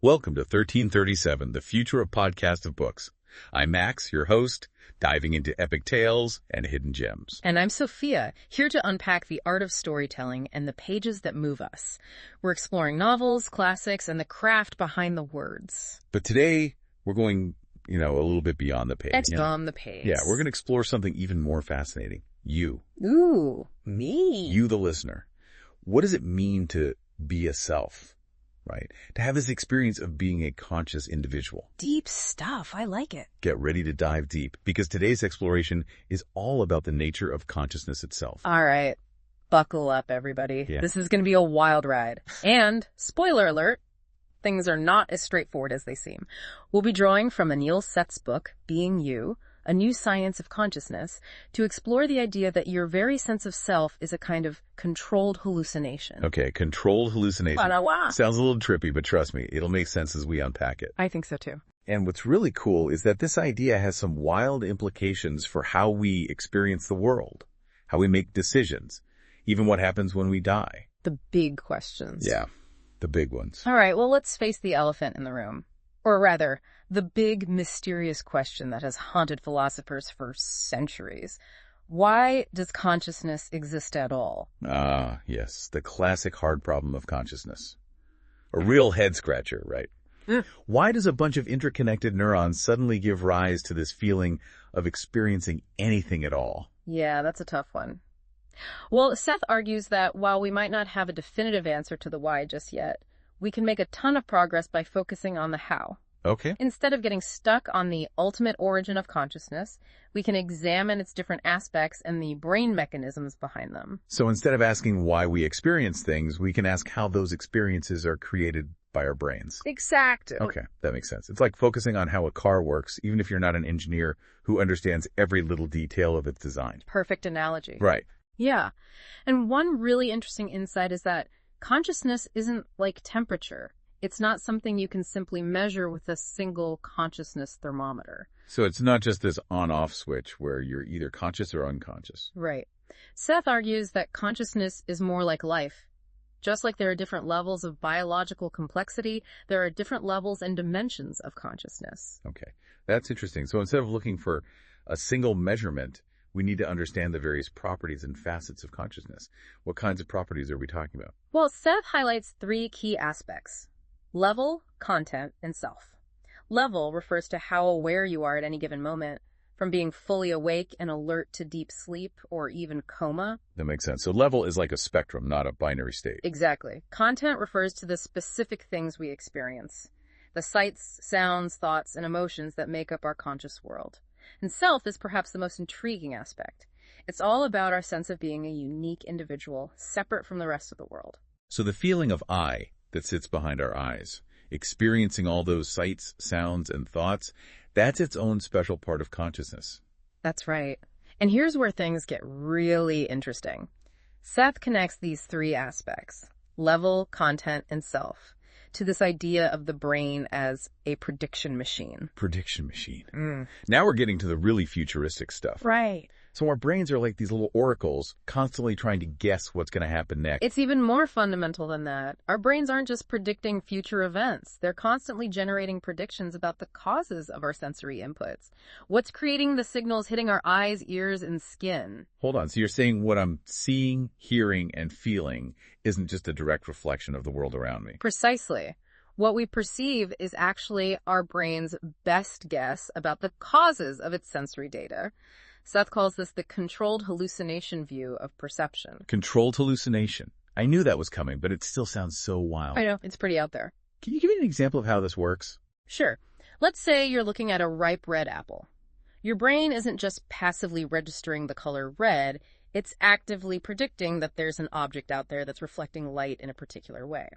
Welcome to 1337, the future of podcast of books. I'm Max, your host, diving into epic tales and hidden gems. And I'm Sophia, here to unpack the art of storytelling and the pages that move us. We're exploring novels, classics, and the craft behind the words. But today, we're going, a little bit beyond the page. Beyond the page. Yeah, we're going to explore something even more fascinating. You. Ooh, me. You, the listener. What does it mean to be a self? Right? To have this experience of being a conscious individual. Deep stuff. I like it. Get ready to dive deep, because today's exploration is all about the nature of consciousness itself. All right. Buckle up, everybody. Yeah. This is going to be a wild ride. And, spoiler alert, things are not as straightforward as they seem. We'll be drawing from Anil Seth's book, Being You, A New Science of Consciousness, to explore the idea that your very sense of self is a kind of controlled hallucination. Okay, controlled hallucination. Sounds a little trippy, but trust me, it'll make sense as we unpack it. I think so too. And what's really cool is that this idea has some wild implications for how we experience the world, how we make decisions, even what happens when we die. The big questions. Yeah, the big ones. All right, well, let's face the elephant in the room. Or rather, the big, mysterious question that has haunted philosophers for centuries. Why does consciousness exist at all? Ah, yes, the classic hard problem of consciousness. A real head-scratcher, right? Why does a bunch of interconnected neurons suddenly give rise to this feeling of experiencing anything at all? Yeah, that's a tough one. Well, Seth argues that while we might not have a definitive answer to the why just yet, we can make a ton of progress by focusing on the how. Okay. Instead of getting stuck on the ultimate origin of consciousness, we can examine its different aspects and the brain mechanisms behind them. So instead of asking why we experience things, we can ask how those experiences are created by our brains. Exactly. Okay, that makes sense. It's like focusing on how a car works, even if you're not an engineer who understands every little detail of its design. Perfect analogy. Right. Yeah. And one really interesting insight is that consciousness isn't like temperature. It's not something you can simply measure with a single consciousness thermometer. So it's not just this on-off switch where you're either conscious or unconscious. Right. Seth argues that consciousness is more like life. Just like there are different levels of biological complexity, there are different levels and dimensions of consciousness. Okay, that's interesting. So instead of looking for a single measurement, we need to understand the various properties and facets of consciousness. What kinds of properties are we talking about? Well, Seth highlights three key aspects: level, content, and self. Level refers to how aware you are at any given moment, from being fully awake and alert to deep sleep or even coma. That makes sense. So level is like a spectrum, not a binary state. Exactly. Content refers to the specific things we experience, the sights, sounds, thoughts, and emotions that make up our conscious world. And self is perhaps the most intriguing aspect. It's all about our sense of being a unique individual, separate from the rest of the world. So the feeling of I that sits behind our eyes, experiencing all those sights, sounds, and thoughts, that's its own special part of consciousness. That's right. And here's where things get really interesting. Seth connects these three aspects, level, content, and self, to this idea of the brain as a prediction machine. Prediction machine. Now we're getting to the really futuristic stuff. Right. So our brains are like these little oracles, constantly trying to guess what's going to happen next. It's even more fundamental than that. Our brains aren't just predicting future events. They're constantly generating predictions about the causes of our sensory inputs. What's creating the signals hitting our eyes, ears, and skin? Hold on. So you're saying what I'm seeing, hearing, and feeling isn't just a direct reflection of the world around me? Precisely. What we perceive is actually our brain's best guess about the causes of its sensory data. Seth calls this the controlled hallucination view of perception. Controlled hallucination. I knew that was coming, but it still sounds so wild. I know, it's pretty out there. Can you give me an example of how this works? Sure. Let's say you're looking at a ripe red apple. Your brain isn't just passively registering the color red, it's actively predicting that there's an object out there that's reflecting light in a particular way.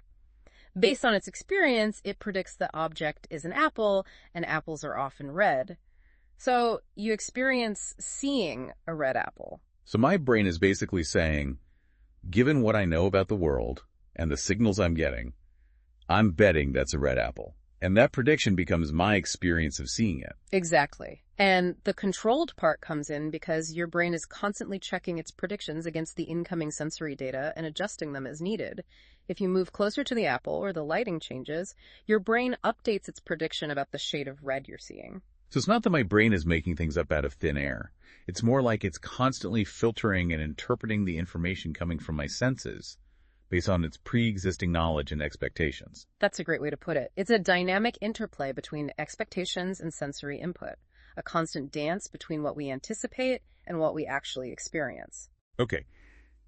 Based on its experience, it predicts the object is an apple, and apples are often red. So you experience seeing a red apple. So my brain is basically saying, given what I know about the world and the signals I'm getting, I'm betting that's a red apple. And that prediction becomes my experience of seeing it. Exactly. And the controlled part comes in because your brain is constantly checking its predictions against the incoming sensory data and adjusting them as needed. If you move closer to the apple or the lighting changes, your brain updates its prediction about the shade of red you're seeing. So it's not that my brain is making things up out of thin air. It's more like it's constantly filtering and interpreting the information coming from my senses based on its pre-existing knowledge and expectations. That's a great way to put it. It's a dynamic interplay between expectations and sensory input, a constant dance between what we anticipate and what we actually experience. Okay,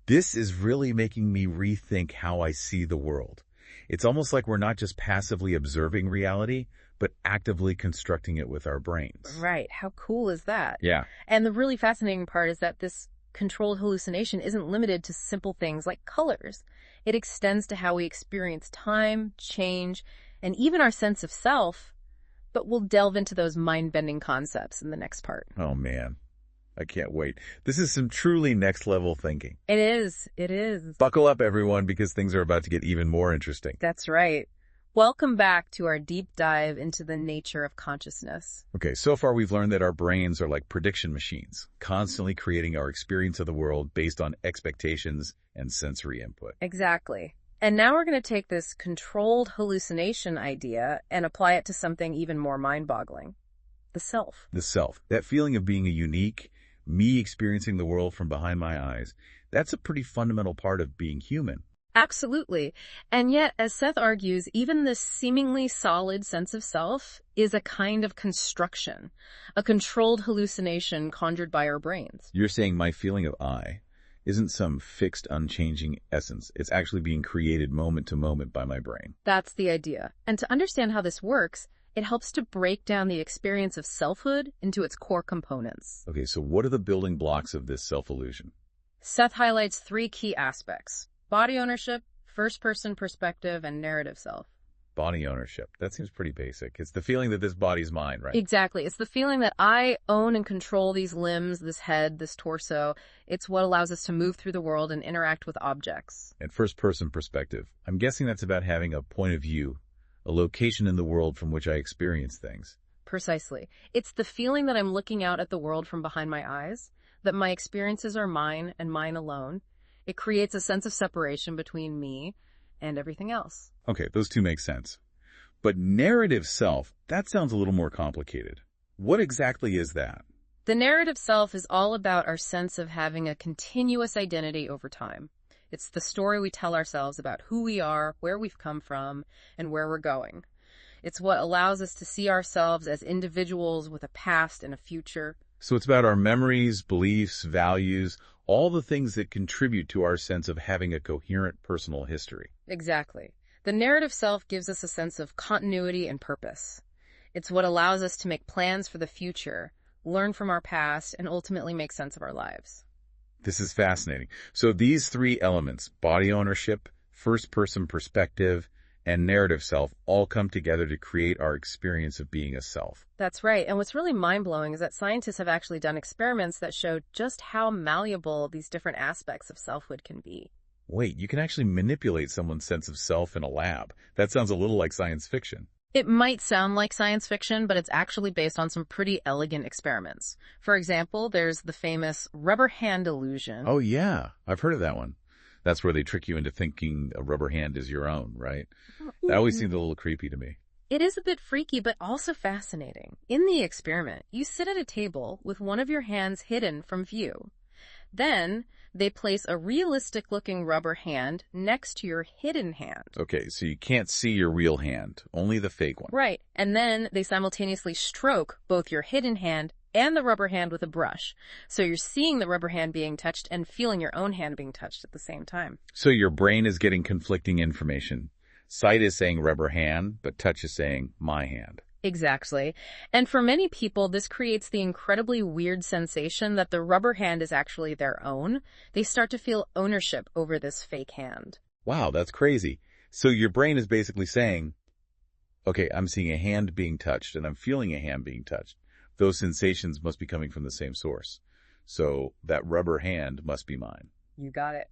this is really making me rethink how I see the world. It's almost like we're not just passively observing reality, but actively constructing it with our brains. Right. How cool is that? Yeah. And the really fascinating part is that this controlled hallucination isn't limited to simple things like colors. It extends to how we experience time, change, and even our sense of self. But we'll delve into those mind-bending concepts in the next part. Oh, man. I can't wait. This is some truly next-level thinking. It is. It is. Buckle up, everyone, because things are about to get even more interesting. That's right. Welcome back to our deep dive into the nature of consciousness. Okay, so far we've learned that our brains are like prediction machines, constantly creating our experience of the world based on expectations and sensory input. Exactly. And now we're going to take this controlled hallucination idea and apply it to something even more mind-boggling. The self. The self, that feeling of being a unique, me experiencing the world from behind my eyes, that's a pretty fundamental part of being human. Absolutely. And yet, as Seth argues, even this seemingly solid sense of self is a kind of construction, a controlled hallucination conjured by our brains. You're saying my feeling of I isn't some fixed, unchanging essence. It's actually being created moment to moment by my brain. That's the idea. And to understand how this works, it helps to break down the experience of selfhood into its core components. Okay, so what are the building blocks of this self-illusion? Seth highlights three key aspects: body ownership, first-person perspective, and narrative self. Body ownership. That seems pretty basic. It's the feeling that this body's mine, right? Exactly. It's the feeling that I own and control these limbs, this head, this torso. It's what allows us to move through the world and interact with objects. And first-person perspective. I'm guessing that's about having a point of view, a location in the world from which I experience things. Precisely. It's the feeling that I'm looking out at the world from behind my eyes, that my experiences are mine and mine alone. It creates a sense of separation between me and everything else. Okay, those two make sense. But narrative self, that sounds a little more complicated. What exactly is that? The narrative self is all about our sense of having a continuous identity over time. It's the story we tell ourselves about who we are, where we've come from, and where we're going. It's what allows us to see ourselves as individuals with a past and a future. So it's about our memories, beliefs, values, all the things that contribute to our sense of having a coherent personal history. Exactly. The narrative self gives us a sense of continuity and purpose. It's what allows us to make plans for the future, learn from our past, and ultimately make sense of our lives. This is fascinating. So these three elements, body ownership, first-person perspective, and narrative self, all come together to create our experience of being a self. That's right. And what's really mind-blowing is that scientists have actually done experiments that show just how malleable these different aspects of selfhood can be. Wait, you can actually manipulate someone's sense of self in a lab. That sounds a little like science fiction. It might sound like science fiction, but it's actually based on some pretty elegant experiments. For example, there's the famous rubber hand illusion. Oh, yeah. I've heard of that one. That's where they trick you into thinking a rubber hand is your own, right? That always seemed a little creepy to me. It is a bit freaky, but also fascinating. In the experiment, you sit at a table with one of your hands hidden from view. Then, they place a realistic-looking rubber hand next to your hidden hand. Okay, so you can't see your real hand, only the fake one. Right, and then they simultaneously stroke both your hidden hand and the rubber hand with a brush. So you're seeing the rubber hand being touched and feeling your own hand being touched at the same time. So your brain is getting conflicting information. Sight is saying rubber hand, but touch is saying my hand. Exactly. And for many people, this creates the incredibly weird sensation that the rubber hand is actually their own. They start to feel ownership over this fake hand. Wow, that's crazy. So your brain is basically saying, okay, I'm seeing a hand being touched and I'm feeling a hand being touched. Those sensations must be coming from the same source. So that rubber hand must be mine. You got it.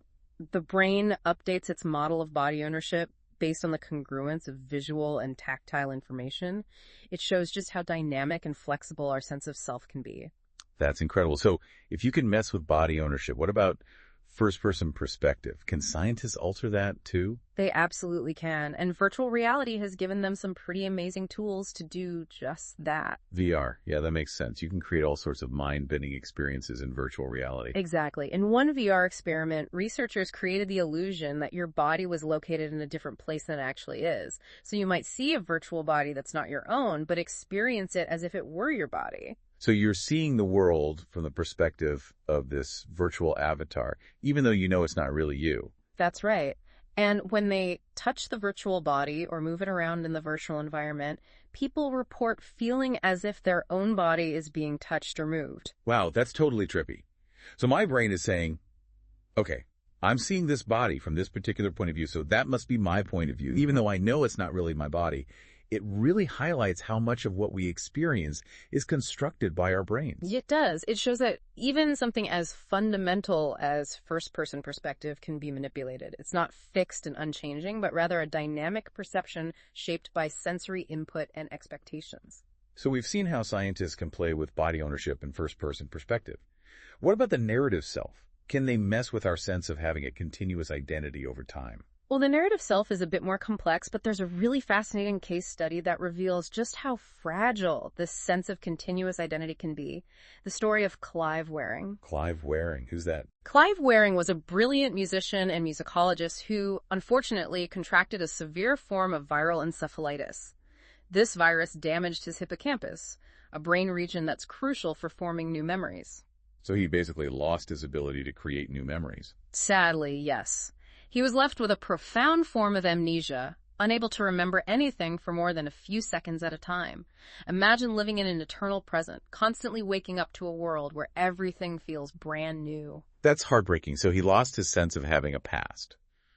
The brain updates its model of body ownership based on the congruence of visual and tactile information. It shows just how dynamic and flexible our sense of self can be. That's incredible. So if you can mess with body ownership, what about first-person perspective? Can scientists alter that too? They absolutely can, and virtual reality has given them some pretty amazing tools to do just that. VR. Yeah, that makes sense. You can create all sorts of mind-bending experiences in virtual reality. Exactly. In one VR experiment, researchers created the illusion that your body was located in a different place than it actually is. So you might see a virtual body that's not your own, but experience it as if it were your body. So you're seeing the world from the perspective of this virtual avatar, even though you know it's not really you. That's right. And when they touch the virtual body or move it around in the virtual environment, people report feeling as if their own body is being touched or moved. Wow, that's totally trippy. So my brain is saying, okay, I'm seeing this body from this particular point of view, so that must be my point of view, even though I know it's not really my body. It really highlights how much of what we experience is constructed by our brains. It does. It shows that even something as fundamental as first-person perspective can be manipulated. It's not fixed and unchanging, but rather a dynamic perception shaped by sensory input and expectations. So we've seen how scientists can play with body ownership and first-person perspective. What about the narrative self? Can they mess with our sense of having a continuous identity over time? Well, the narrative self is a bit more complex, but there's a really fascinating case study that reveals just how fragile this sense of continuous identity can be. The story of Clive Wearing. Clive Wearing, who's that? Clive Wearing was a brilliant musician and musicologist who, unfortunately, contracted a severe form of viral encephalitis. This virus damaged his hippocampus, a brain region that's crucial for forming new memories. So he basically lost his ability to create new memories. Sadly, yes. He was left with a profound form of amnesia, unable to remember anything for more than a few seconds at a time. Imagine living in an eternal present, constantly waking up to a world where everything feels brand new. That's heartbreaking. So he lost his sense of having a past,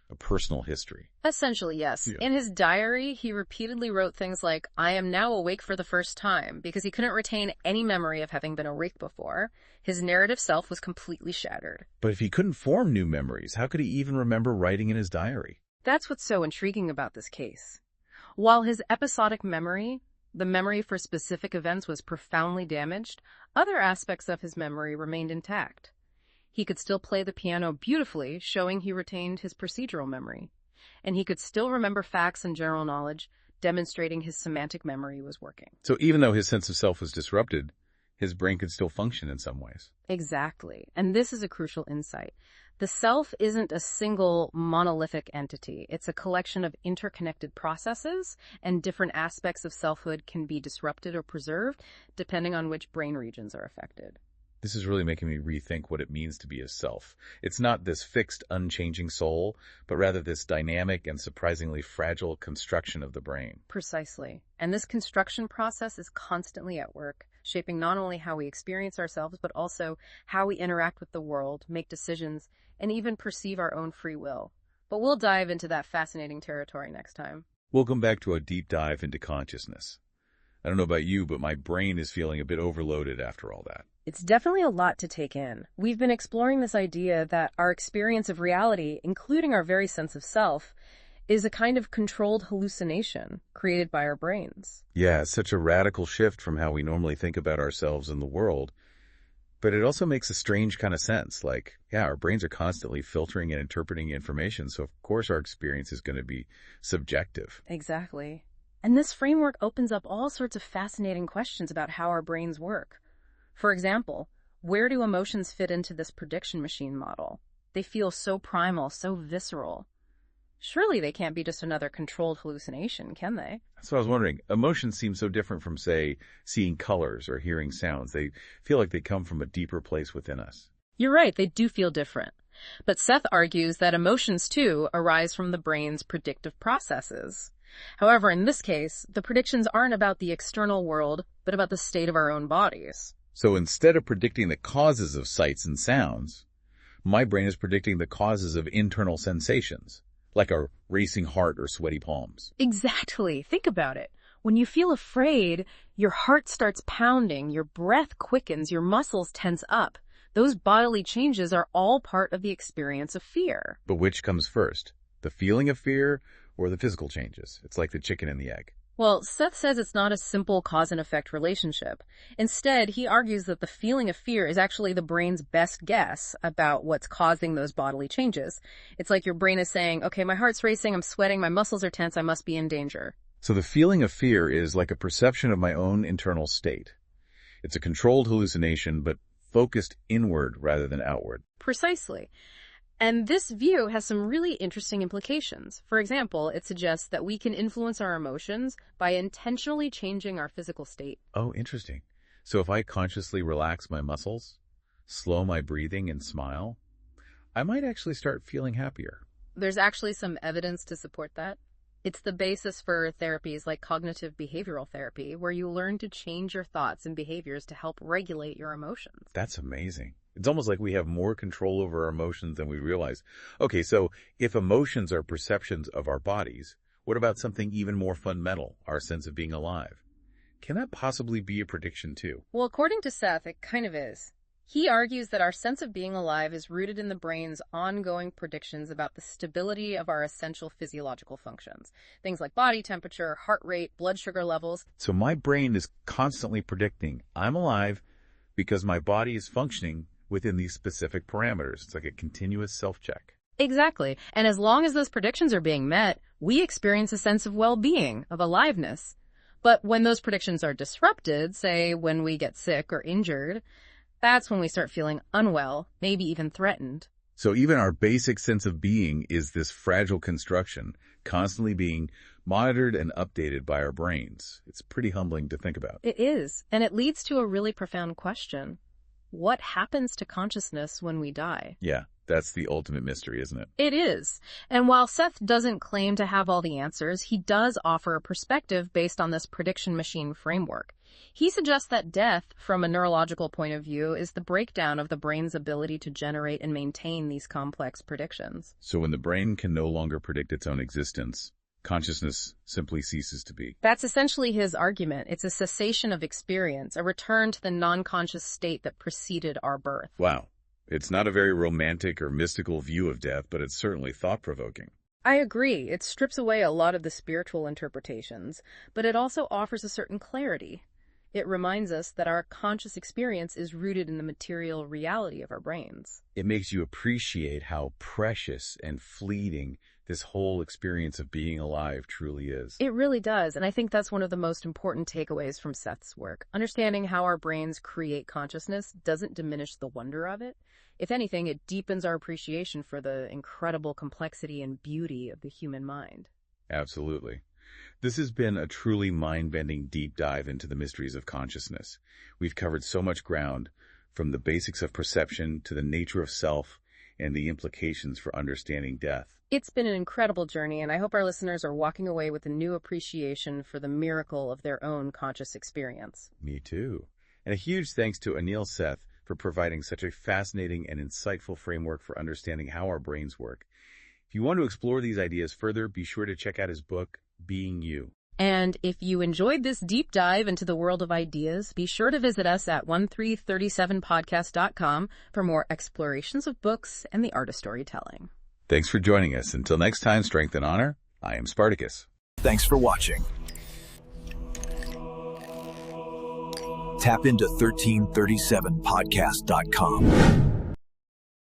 a personal history. Essentially, yes. Yeah. In his diary, he repeatedly wrote things like, "I am now awake for the first time," because he couldn't retain any memory of having been awake before. His narrative self was completely shattered. But if he couldn't form new memories, how could he even remember writing in his diary? That's what's so intriguing about this case. While his episodic memory, the memory for specific events, was profoundly damaged, other aspects of his memory remained intact. He could still play the piano beautifully, showing he retained his procedural memory. And he could still remember facts and general knowledge, demonstrating his semantic memory was working. So even though his sense of self was disrupted, his brain could still function in some ways. Exactly. And this is a crucial insight. The self isn't a single monolithic entity. It's a collection of interconnected processes, and different aspects of selfhood can be disrupted or preserved depending on which brain regions are affected. This is really making me rethink what it means to be a self. It's not this fixed, unchanging soul, but rather this dynamic and surprisingly fragile construction of the brain. Precisely. And this construction process is constantly at work, shaping not only how we experience ourselves, but also how we interact with the world, make decisions, and even perceive our own free will. But we'll dive into that fascinating territory next time. We'll come back to a deep dive into consciousness. I don't know about you, but my brain is feeling a bit overloaded after all that. It's definitely a lot to take in. We've been exploring this idea that our experience of reality, including our very sense of self, is a kind of controlled hallucination created by our brains. Yeah, it's such a radical shift from how we normally think about ourselves and the world. But it also makes a strange kind of sense. Like, yeah, our brains are constantly filtering and interpreting information, so of course our experience is going to be subjective. Exactly. And this framework opens up all sorts of fascinating questions about how our brains work. For example, where do emotions fit into this prediction machine model? They feel so primal, so visceral. Surely they can't be just another controlled hallucination, can they? That's what I was wondering. Emotions seem so different from, say, seeing colors or hearing sounds. They feel like they come from a deeper place within us. You're right, they do feel different. But Seth argues that emotions, too, arise from the brain's predictive processes. However, in this case, the predictions aren't about the external world, but about the state of our own bodies. So instead of predicting the causes of sights and sounds, my brain is predicting the causes of internal sensations, like a racing heart or sweaty palms. Exactly. Think about it. When you feel afraid, your heart starts pounding, your breath quickens, your muscles tense up. Those bodily changes are all part of the experience of fear. But which comes first, the feeling of fear or the physical changes? It's like the chicken and the egg. Well, Seth says it's not a simple cause and effect relationship. Instead, he argues that the feeling of fear is actually the brain's best guess about what's causing those bodily changes. It's like your brain is saying, okay, my heart's racing, I'm sweating, my muscles are tense, I must be in danger. So the feeling of fear is like a perception of my own internal state. It's a controlled hallucination, but focused inward rather than outward. Precisely. And this view has some really interesting implications. For example, it suggests that we can influence our emotions by intentionally changing our physical state. Oh, interesting. So if I consciously relax my muscles, slow my breathing, and smile, I might actually start feeling happier. There's actually some evidence to support that. It's the basis for therapies like cognitive behavioral therapy, where you learn to change your thoughts and behaviors to help regulate your emotions. That's amazing. It's almost like we have more control over our emotions than we realize. Okay, so if emotions are perceptions of our bodies, what about something even more fundamental, our sense of being alive? Can that possibly be a prediction too? Well, according to Seth, it kind of is. He argues that our sense of being alive is rooted in the brain's ongoing predictions about the stability of our essential physiological functions. Things like body temperature, heart rate, blood sugar levels. So my brain is constantly predicting I'm alive because my body is functioning within these specific parameters. It's like a continuous self-check. Exactly. And as long as those predictions are being met, we experience a sense of well-being, of aliveness. But when those predictions are disrupted, say when we get sick or injured, that's when we start feeling unwell, maybe even threatened. So even our basic sense of being is this fragile construction, constantly being monitored and updated by our brains. It's pretty humbling to think about. It is. And it leads to a really profound question. What happens to consciousness when we die? Yeah, that's the ultimate mystery, isn't it? It is. And while Seth doesn't claim to have all the answers, he does offer a perspective based on this prediction machine framework. He suggests that death, from a neurological point of view, is the breakdown of the brain's ability to generate and maintain these complex predictions. So when the brain can no longer predict its own existence, consciousness simply ceases to be. That's essentially his argument. It's a cessation of experience, a return to the non-conscious state that preceded our birth. Wow. It's not a very romantic or mystical view of death, but it's certainly thought-provoking. I agree. It strips away a lot of the spiritual interpretations, but it also offers a certain clarity. It reminds us that our conscious experience is rooted in the material reality of our brains. It makes you appreciate how precious and fleeting this whole experience of being alive truly is. It really does, and I think that's one of the most important takeaways from Seth's work. Understanding how our brains create consciousness doesn't diminish the wonder of it. If anything, it deepens our appreciation for the incredible complexity and beauty of the human mind. Absolutely. This has been a truly mind-bending deep dive into the mysteries of consciousness. We've covered so much ground, from the basics of perception to the nature of self and the implications for understanding death. It's been an incredible journey, and I hope our listeners are walking away with a new appreciation for the miracle of their own conscious experience. Me too. And a huge thanks to Anil Seth for providing such a fascinating and insightful framework for understanding how our brains work. If you want to explore these ideas further, be sure to check out his book, Being You. And if you enjoyed this deep dive into the world of ideas, be sure to visit us at 1337podcast.com for more explorations of books and the art of storytelling. Thanks for joining us. Until next time, strength and honor, I am Spartacus. Thanks for watching. Tap into 1337podcast.com.